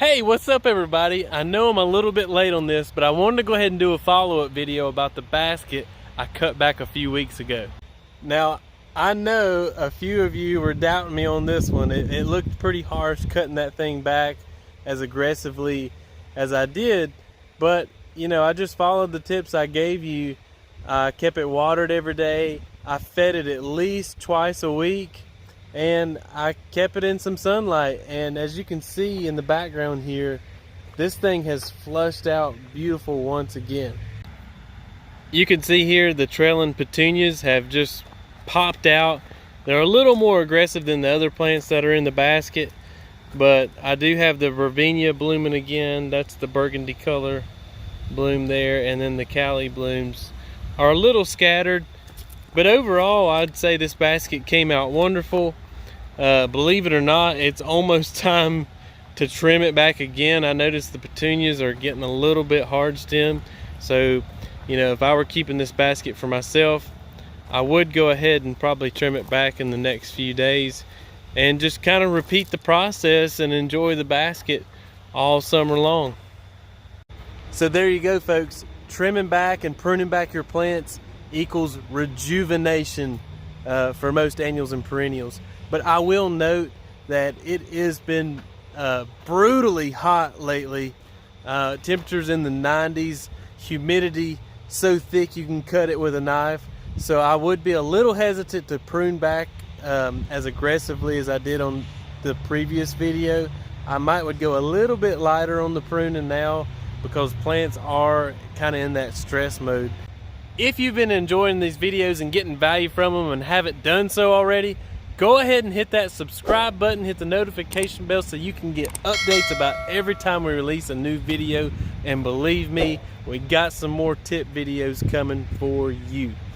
Hey, what's up everybody? I know I'm a little bit late on this, but I wanted to go ahead and do a follow-up video about the basket I cut back a few weeks ago. Now, I know a few of you were doubting me on this one. It looked pretty harsh cutting that thing back as aggressively as I did, but you know, I just followed the tips I gave you. I kept it watered every day. I fed it at least twice a week. And I kept it in some sunlight, and as you can see in the background here, this thing has flushed out beautiful once again. You can see here the trailing petunias have just popped out. They're a little more aggressive than the other plants that are in the basket, but I do have the Vervenia blooming again. That's the burgundy color bloom there, and then the Cali blooms are a little scattered, but overall I'd say this basket came out wonderful. Believe it or not, it's almost time to trim it back again. I noticed the petunias are getting a little bit hard stem, so you know, if I were keeping this basket for myself, I would go ahead and probably trim it back in the next few days and just kind of repeat the process and enjoy the basket all summer long. So there you go folks, trimming back and pruning back your plants equals rejuvenation for most annuals and perennials. But I will note that it has been brutally hot lately. Temperatures in the 90s, humidity so thick you can cut it with a knife. So I would be a little hesitant to prune back as aggressively as I did on the previous video. I would go a little bit lighter on the pruning now because plants are kind of in that stress mode. If you've been enjoying these videos and getting value from them and haven't done so already, go ahead and hit that subscribe button, hit the notification bell so you can get updates about every time we release a new video. And believe me, we got some more tip videos coming for you.